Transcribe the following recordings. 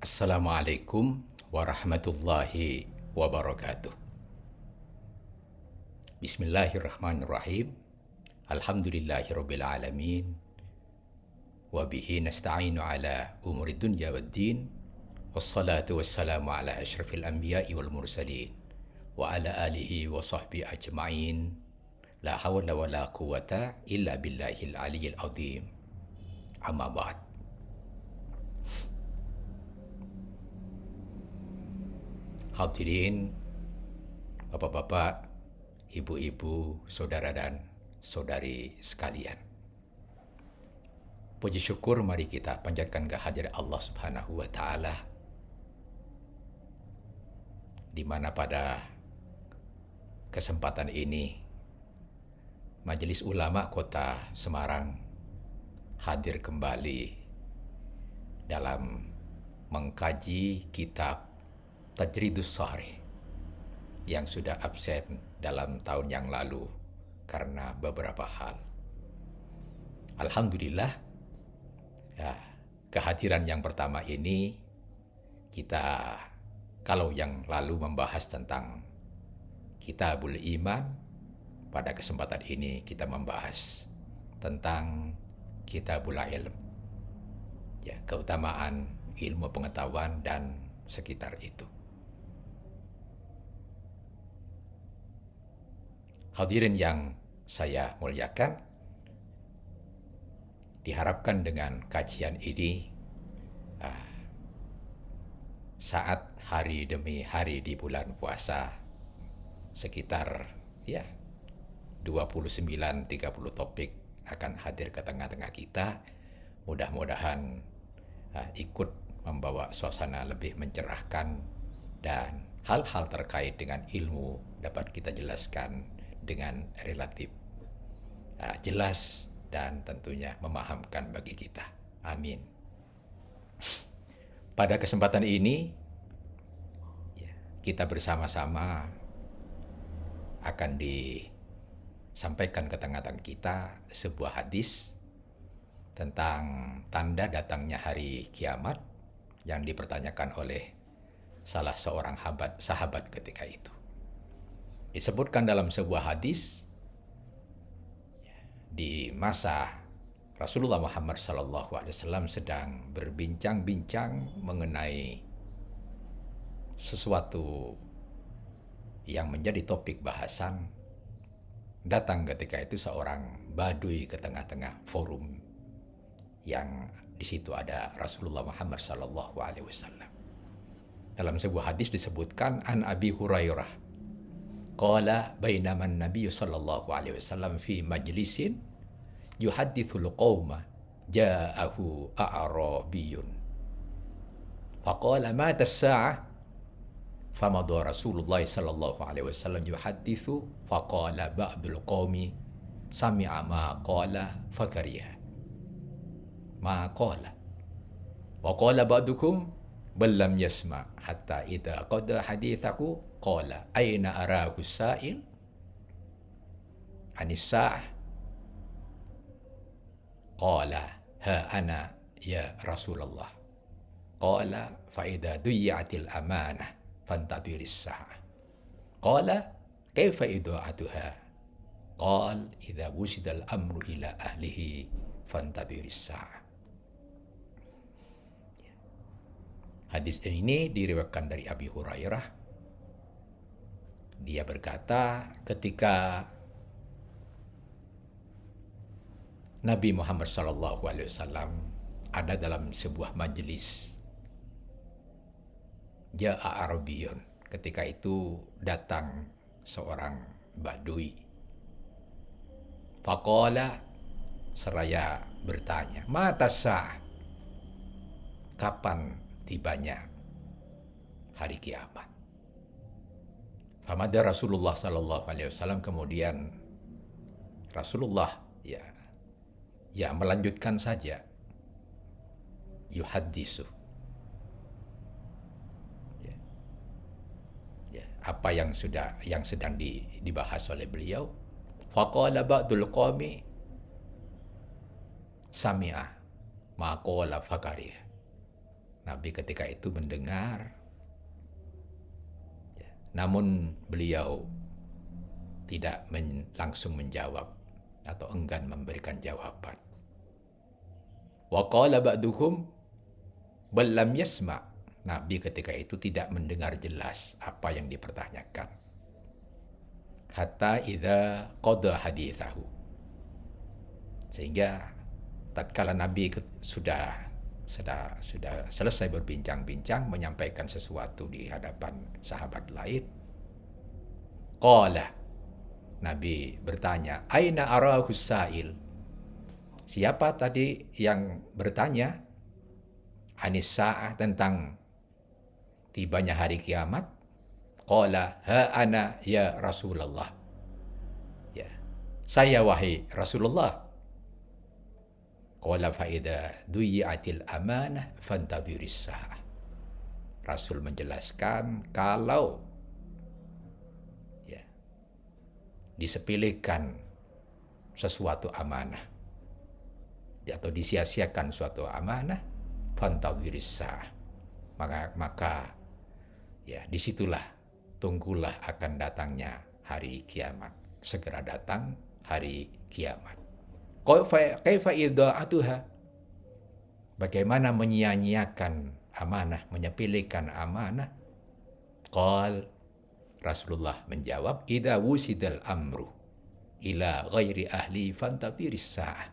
Assalamualaikum warahmatullahi wabarakatuh. Bismillahirrahmanirrahim. Alhamdulillahirabbil alamin. Wa bihi nasta'inu ala umuri dunya waddin. Wassalatu wassalamu ala asyrafil anbiya'i wal mursalin wa ala alihi wa sahbihi ajma'in. La hawla wa la quwata illa billahil aliyyil azim. Amma ba'd. Hadirin, bapak-bapak, ibu-ibu, saudara dan saudari sekalian. Puji syukur mari kita panjatkan kehadiran Allah Subhanahu wa taala, di mana pada kesempatan ini Majelis Ulama Kota Semarang hadir kembali dalam mengkaji kitab Tajridus Shahih yang sudah absen dalam tahun yang lalu karena beberapa hal. Alhamdulillah, ya, kehadiran yang pertama ini kita, kalau yang lalu membahas tentang Kitabul Iman, pada kesempatan ini kita membahas tentang Kitabul Ilm, ya, keutamaan ilmu pengetahuan dan sekitar itu. Hadirin yang saya muliakan, diharapkan dengan kajian ini saat hari demi hari di bulan puasa, sekitar 29-30 topik akan hadir ke tengah-tengah kita. Mudah-mudahan ikut membawa suasana lebih mencerahkan, dan hal-hal terkait dengan ilmu dapat kita jelaskan dengan relatif jelas dan tentunya memahamkan bagi kita. Amin. Pada kesempatan ini kita bersama-sama akan disampaikan ke tengah-tengah kita sebuah hadis tentang tanda datangnya hari kiamat yang dipertanyakan oleh salah seorang sahabat ketika itu. Disebutkan dalam sebuah hadis, di masa Rasulullah Muhammad SAW sedang berbincang-bincang mengenai sesuatu yang menjadi topik bahasan, datang ketika itu seorang badui ke tengah-tengah forum yang di situ ada Rasulullah Muhammad SAW. Dalam sebuah hadis disebutkan, an Abi Hurairah qala bainama an-nabiy sallallahu alaihi wasallam fi majlisin yuhaddithul qauma ja'ahu a'rabiyyun faqala mata as-sa'ah famadha Rasulullah sallallahu alaihi wasallam yuhaddithu faqala ba'dul qaumi sami'a ma qala fakariha ma qala wa qala ba'dukum bal lam yasma hatta idza qada hadithahu qala aina arahu sa'il anis sa'ah qala ha ana ya Rasulullah qala fa idza duyi'atil amanah fantadhiris sa'ah qala kaifa idu'atuha qala idza wusidal amru ila ahlihi fantadhiris sa'ah. Hadis ini diriwayatkan dari Abi Hurairah. Dia berkata, ketika Nabi Muhammad SAW ada dalam sebuah majelis, ja'a Arabiyun, ketika itu datang seorang badui. Faqala, seraya bertanya, mata sa'ah, kapan tibanya hari kiamat. Famada Rasulullah sallallahu alaihi wasallam, kemudian Rasulullah melanjutkan saja, yuhaddisu, apa yang sedang dibahas oleh beliau. Faqala ba'dul qawmi sami'a ma qala fakariha. Nabi ketika itu mendengar, ya, namun beliau tidak langsung menjawab atau enggan memberikan jawaban. Wa qala ba'duhum bal lam yasma'. Nabi ketika itu tidak mendengar jelas apa yang dipertanyakan. Hatta idza qada hadithahu. Sehingga tatkala Nabi sudah selesai berbincang-bincang, menyampaikan sesuatu di hadapan sahabat lain, qala, Nabi bertanya, aina arahu sa'il? Siapa tadi yang bertanya anis sa'ah, tentang tibanya hari kiamat? Qala ha ana ya Rasulullah. Ya, saya wahai Rasulullah. Qala fa idza duyi'atil amanah fantadhiris sa'ah. Rasul menjelaskan, kalau ya, disepelekan sesuatu amanah atau disia-siakan suatu amanah, fantadhiris sa'ah, maka ya disitulah, tunggulah akan datangnya hari kiamat. Segera datang hari kiamat. Kaifa idha'atuha? Bagaimana menyia-nyiakan amanah, menyepelekan amanah? Qal, Rasulullah menjawab, idza wusidal amru ila ghairi ahli fantadhiris sa'ah.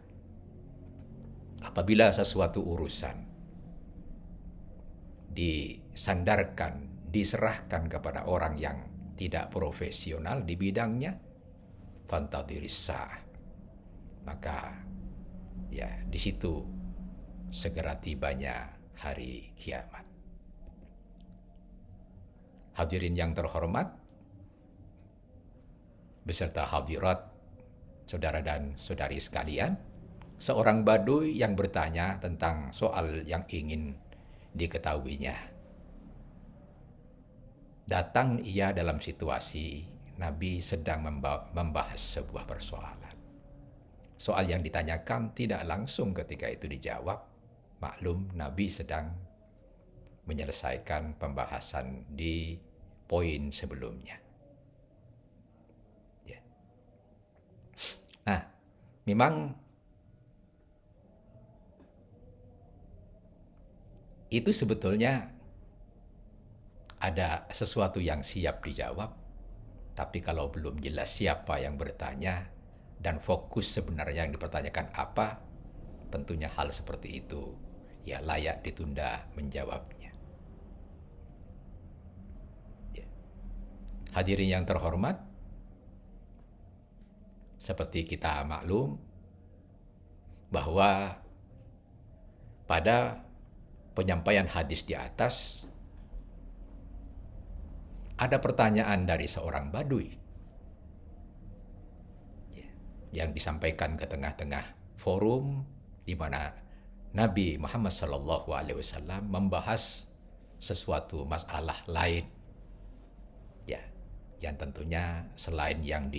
Apabila sesuatu urusan disandarkan, diserahkan kepada orang yang tidak profesional di bidangnya, fantadhiris sa'ah, maka ya di situ segera tibanya hari kiamat. Hadirin yang terhormat, beserta hadirat saudara dan saudari sekalian, seorang Baduy yang bertanya tentang soal yang ingin diketahuinya. Datang ia dalam situasi Nabi sedang membahas sebuah persoalan. Soal yang ditanyakan tidak langsung ketika itu dijawab. Maklum, Nabi sedang menyelesaikan pembahasan di poin sebelumnya. Ya. Nah, memang itu sebetulnya ada sesuatu yang siap dijawab, tapi kalau belum jelas siapa yang bertanya dan fokus sebenarnya yang dipertanyakan apa, tentunya hal seperti itu ya layak ditunda menjawabnya. Ya. Hadirin yang terhormat, seperti kita maklum bahwa pada penyampaian hadis di atas ada pertanyaan dari seorang Baduy yang disampaikan ke tengah-tengah forum di mana Nabi Muhammad SAW membahas sesuatu masalah lain, ya, yang tentunya selain yang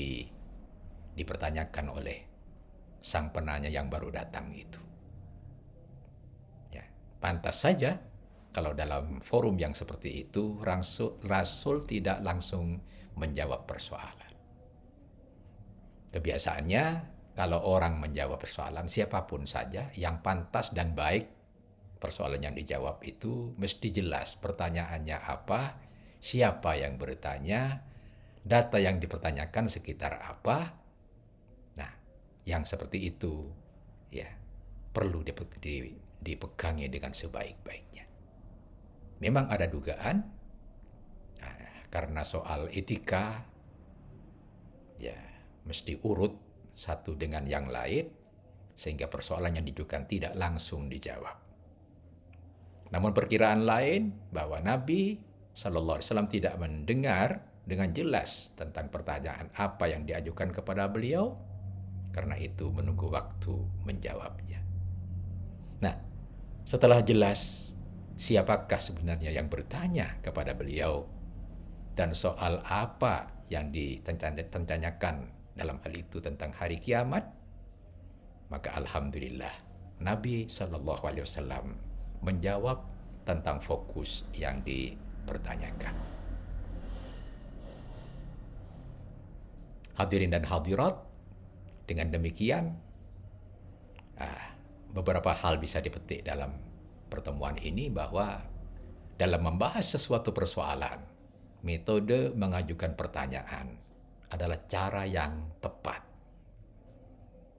dipertanyakan oleh sang penanya yang baru datang itu. Ya, pantas saja kalau dalam forum yang seperti itu Rasul tidak langsung menjawab persoalan. Kebiasaannya kalau orang menjawab persoalan, siapapun saja yang pantas dan baik persoalan yang dijawab itu mesti jelas pertanyaannya apa, siapa yang bertanya, data yang dipertanyakan sekitar apa. Nah, yang seperti itu ya perlu dipegangi dengan sebaik-baiknya. Memang ada dugaan karena soal etika ya mesti urut satu dengan yang lain, sehingga persoalan yang diajukan tidak langsung dijawab. Namun perkiraan lain bahwa Nabi SAW tidak mendengar dengan jelas tentang pertanyaan apa yang diajukan kepada beliau, karena itu menunggu waktu menjawabnya. Nah, setelah jelas siapakah sebenarnya yang bertanya kepada beliau dan soal apa yang ditanyakan dalam hal itu tentang hari kiamat, maka alhamdulillah Nabi SAW menjawab tentang fokus yang dipertanyakan. Hadirin dan hadirat, dengan demikian beberapa hal bisa dipetik dalam pertemuan ini, bahwa dalam membahas sesuatu persoalan, metode mengajukan pertanyaan adalah cara yang tepat.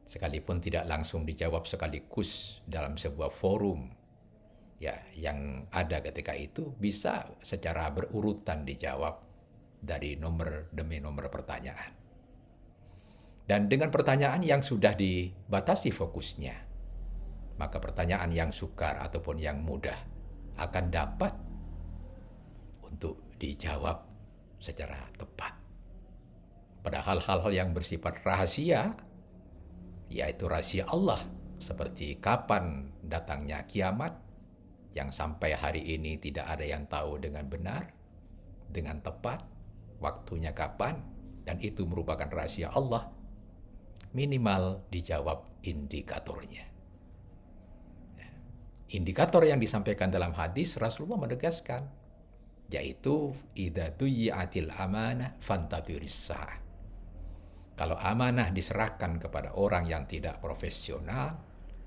Sekalipun tidak langsung dijawab sekaligus dalam sebuah forum ya yang ada ketika itu, bisa secara berurutan dijawab dari nomor demi nomor pertanyaan. Dan dengan pertanyaan yang sudah dibatasi fokusnya, maka pertanyaan yang sukar ataupun yang mudah akan dapat untuk dijawab secara tepat. Padahal hal-hal yang bersifat rahasia, yaitu rahasia Allah, seperti kapan datangnya kiamat, yang sampai hari ini tidak ada yang tahu dengan benar, dengan tepat, waktunya kapan, dan itu merupakan rahasia Allah, minimal dijawab indikatornya. Indikator yang disampaikan dalam hadis, Rasulullah menegaskan, yaitu idza tuyyi'atil amanah fantadhiris sa'ah. Kalau amanah diserahkan kepada orang yang tidak profesional,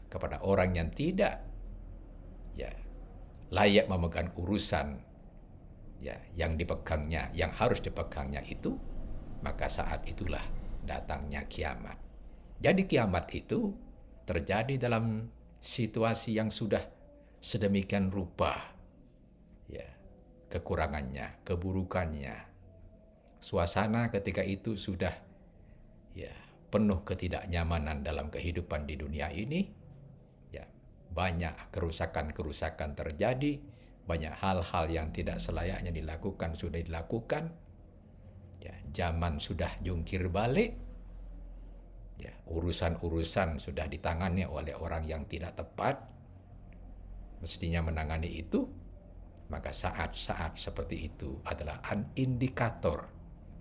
kepada orang yang tidak layak memegang urusan yang dipegangnya, yang harus dipegangnya itu, maka saat itulah datangnya kiamat. Jadi kiamat itu terjadi dalam situasi yang sudah sedemikian rupa, kekurangannya, keburukannya. Suasana ketika itu sudah penuh ketidaknyamanan dalam kehidupan di dunia ini. Banyak kerusakan-kerusakan terjadi, banyak hal-hal yang tidak selayaknya dilakukan sudah dilakukan. Zaman sudah jungkir balik. Urusan-urusan sudah ditangani oleh orang yang tidak tepat, mestinya menangani itu. Maka saat-saat seperti itu adalah indikator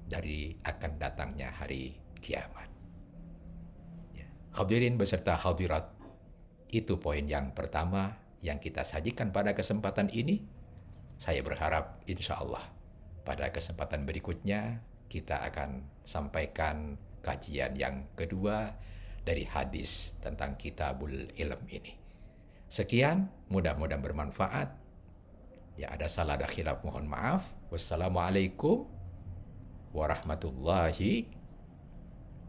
dari akan datangnya hari kiamat. Hadirin beserta hadirat, itu poin yang pertama yang kita sajikan pada kesempatan ini. Saya berharap insya Allah pada kesempatan berikutnya kita akan sampaikan kajian yang kedua dari hadis tentang Kitabul Ilm ini. Sekian, mudah-mudahan bermanfaat. Ada salah ada khilaf, mohon maaf. Wassalamualaikum warahmatullahi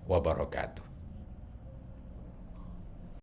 wabarakatuh.